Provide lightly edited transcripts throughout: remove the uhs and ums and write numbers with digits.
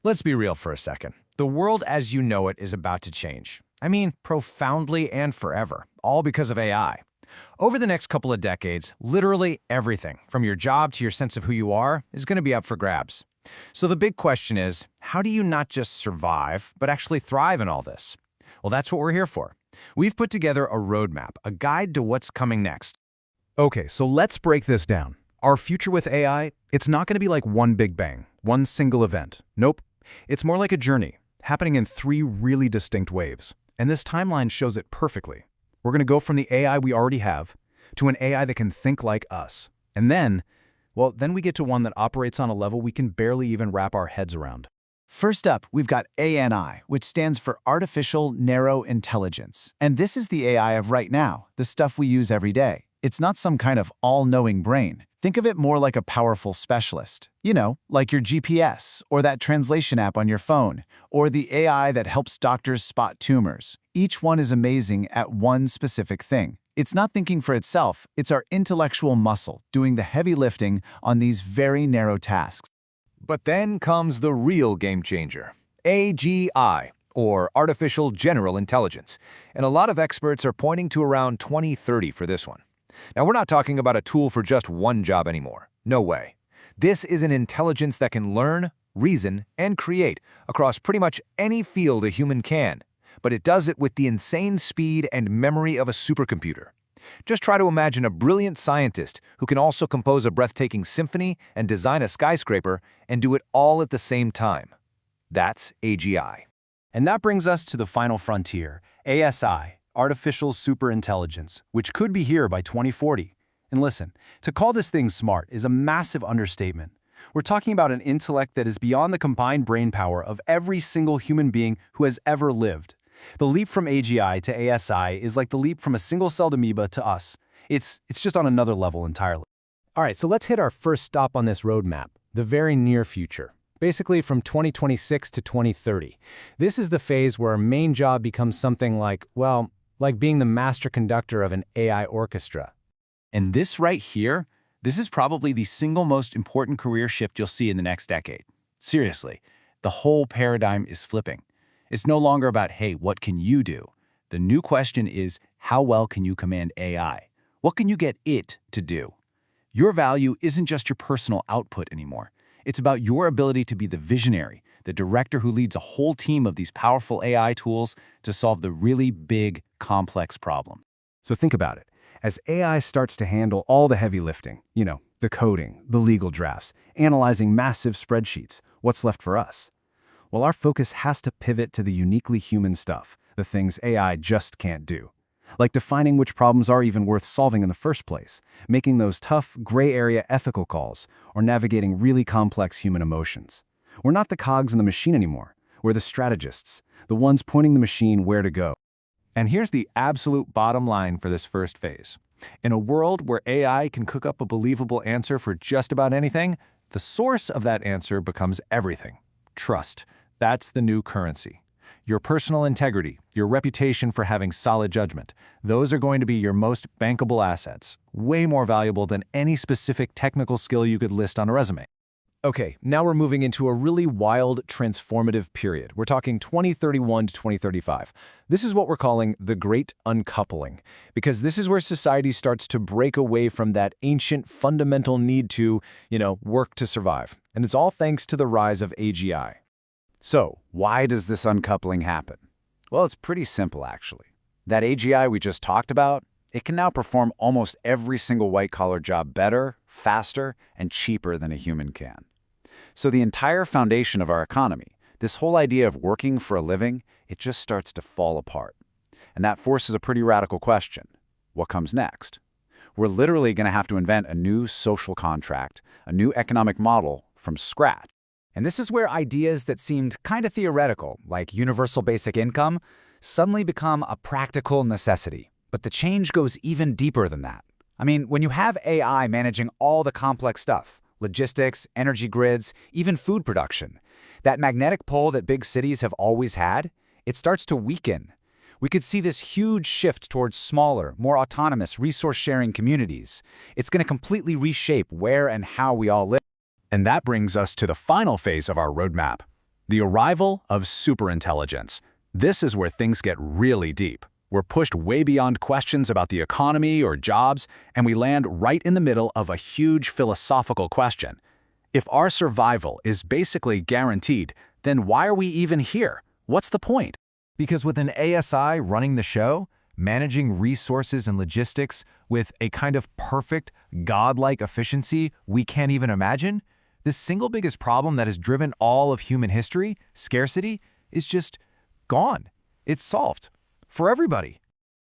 Let's be real for a second. The world as you know it is about to change. I mean, profoundly and forever, all because of AI. Over the next couple of decades, literally everything, from your job to your sense of who you are, is going to be up for grabs. So the big question is, how do you not just survive, but actually thrive in all this? Well, that's what we're here for. We've put together a roadmap, a guide to what's coming next. Okay, so let's break this down. Our future with AI, it's not going to be like one big bang, one single event. Nope. It's more like a journey, happening in 3 really distinct waves. And this timeline shows it perfectly. We're going to go from the AI we already have to an AI that can think like us. And then we get to one that operates on a level we can barely even wrap our heads around. First up, we've got ANI, which stands for Artificial Narrow Intelligence. And this is the AI of right now, the stuff we use every day. It's not some kind of all-knowing brain. Think of it more like a powerful specialist. You know, like your GPS, or that translation app on your phone, or the AI that helps doctors spot tumors. Each one is amazing at one specific thing. It's not thinking for itself, it's our intellectual muscle doing the heavy lifting on these very narrow tasks. But then comes the real game changer, AGI, or Artificial General Intelligence. And a lot of experts are pointing to around 2030 for this one. Now, we're not talking about a tool for just one job anymore. No way. This is an intelligence that can learn, reason, and create across pretty much any field a human can. But it does it with the insane speed and memory of a supercomputer. Just try to imagine a brilliant scientist who can also compose a breathtaking symphony and design a skyscraper and do it all at the same time. That's AGI. And that brings us to the final frontier, ASI, Artificial Superintelligence, which could be here by 2040. And listen, to call this thing smart is a massive understatement. We're talking about an intellect that is beyond the combined brain power of every single human being who has ever lived. The leap from AGI to ASI is like the leap from a single-celled amoeba to us. It's just on another level entirely. All right, so let's hit our first stop on this roadmap, the very near future. Basically from 2026 to 2030. This is the phase where our main job becomes something like, well, like being the master conductor of an AI orchestra. And this right here, this is probably the single most important career shift you'll see in the next decade. Seriously, the whole paradigm is flipping. It's no longer about, hey, what can you do? The new question is, how well can you command AI? What can you get it to do? Your value isn't just your personal output anymore. It's about your ability to be the visionary, the director who leads a whole team of these powerful AI tools to solve the really big, complex problem. So think about it. As AI starts to handle all the heavy lifting, the coding, the legal drafts, analyzing massive spreadsheets, what's left for us? Well, our focus has to pivot to the uniquely human stuff, the things AI just can't do. Like defining which problems are even worth solving in the first place, making those tough, gray area ethical calls, or navigating really complex human emotions. We're not the cogs in the machine anymore. We're the strategists, the ones pointing the machine where to go. And here's the absolute bottom line for this first phase. In a world where AI can cook up a believable answer for just about anything, the source of that answer becomes everything. Trust. That's the new currency. Your personal integrity, your reputation for having solid judgment, those are going to be your most bankable assets, way more valuable than any specific technical skill you could list on a resume. Okay, now we're moving into a really wild, transformative period. We're talking 2031 to 2035. This is what we're calling the Great Uncoupling, because this is where society starts to break away from that ancient fundamental need to, work to survive. And it's all thanks to the rise of AGI. So, why does this uncoupling happen? Well, it's pretty simple, actually. That AGI we just talked about, it can now perform almost every single white-collar job better, faster, and cheaper than a human can. So the entire foundation of our economy, this whole idea of working for a living, it just starts to fall apart. And that forces a pretty radical question. What comes next? We're literally going to have to invent a new social contract, a new economic model from scratch. And this is where ideas that seemed kind of theoretical, like universal basic income, suddenly become a practical necessity. But the change goes even deeper than that. I mean, when you have AI managing all the complex stuff, logistics, energy grids, even food production, that magnetic pole that big cities have always had, it starts to weaken. We could see this huge shift towards smaller, more autonomous, resource-sharing communities. It's going to completely reshape where and how we all live. And that brings us to the final phase of our roadmap, The arrival of superintelligence. This is where things get really deep. We're pushed way beyond questions about the economy or jobs, and we land right in the middle of a huge philosophical question. If our survival is basically guaranteed, then why are we even here? What's the point? Because with an ASI running the show, managing resources and logistics with a kind of perfect, godlike efficiency we can't even imagine, the single biggest problem that has driven all of human history, scarcity, is just gone. It's solved. For everybody.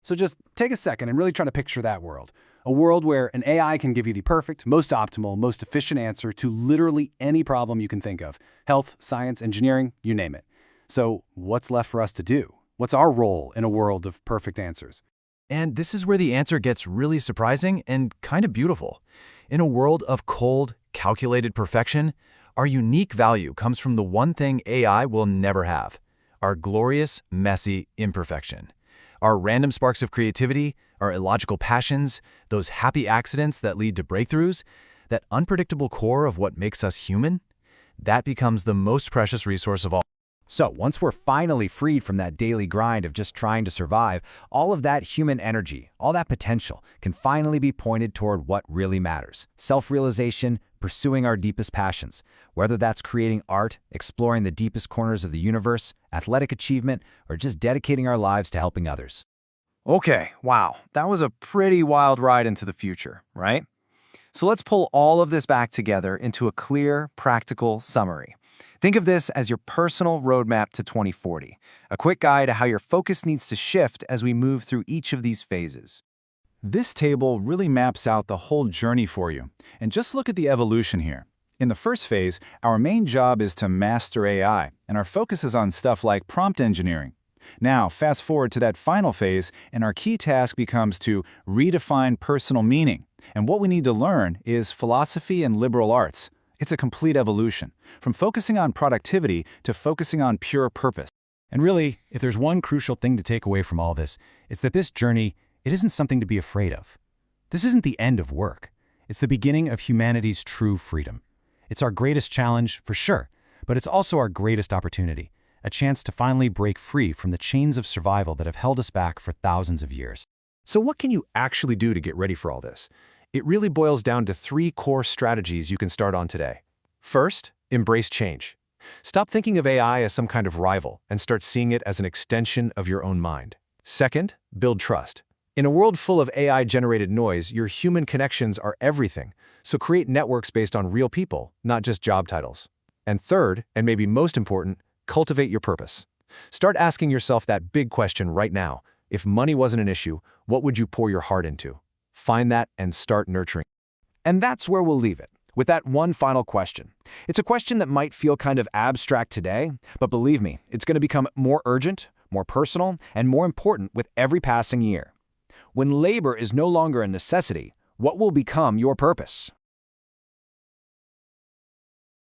So just take a second and really try to picture that world. A world where an AI can give you the perfect, most optimal, most efficient answer to literally any problem you can think of. Health, science, engineering, you name it. So what's left for us to do? What's our role in a world of perfect answers? And this is where the answer gets really surprising and kind of beautiful. In a world of cold, calculated perfection, our unique value comes from the one thing AI will never have: our glorious, messy imperfection. Our random sparks of creativity, our illogical passions, those happy accidents that lead to breakthroughs, that unpredictable core of what makes us human, that becomes the most precious resource of all. So once we're finally freed from that daily grind of just trying to survive, all of that human energy, all that potential can finally be pointed toward what really matters: self-realization, pursuing our deepest passions, whether that's creating art, exploring the deepest corners of the universe, athletic achievement, or just dedicating our lives to helping others. Okay, wow, that was a pretty wild ride into the future, right? So let's pull all of this back together into a clear, practical summary. Think of this as your personal roadmap to 2040, a quick guide to how your focus needs to shift as we move through each of these phases. This table really maps out the whole journey for you, and just look at the evolution here. In the first phase, our main job is to master AI, and our focus is on stuff like prompt engineering. Now, fast forward to that final phase, and our key task becomes to redefine personal meaning. And what we need to learn is philosophy and liberal arts. It's a complete evolution, from focusing on productivity to focusing on pure purpose. And really, if there's one crucial thing to take away from all this, it's that this journey, it isn't something to be afraid of. This isn't the end of work. It's the beginning of humanity's true freedom. It's our greatest challenge, for sure, but it's also our greatest opportunity, a chance to finally break free from the chains of survival that have held us back for thousands of years. So what can you actually do to get ready for all this? It really boils down to 3 core strategies you can start on today. First, embrace change. Stop thinking of AI as some kind of rival and start seeing it as an extension of your own mind. Second, build trust. In a world full of AI-generated noise, your human connections are everything, so create networks based on real people, not just job titles. And third, and maybe most important, cultivate your purpose. Start asking yourself that big question right now. If money wasn't an issue, what would you pour your heart into? Find that and start nurturing. And that's where we'll leave it, with that one final question. It's a question that might feel kind of abstract today, but believe me, it's going to become more urgent, more personal, and more important with every passing year. When labor is no longer a necessity, what will become your purpose?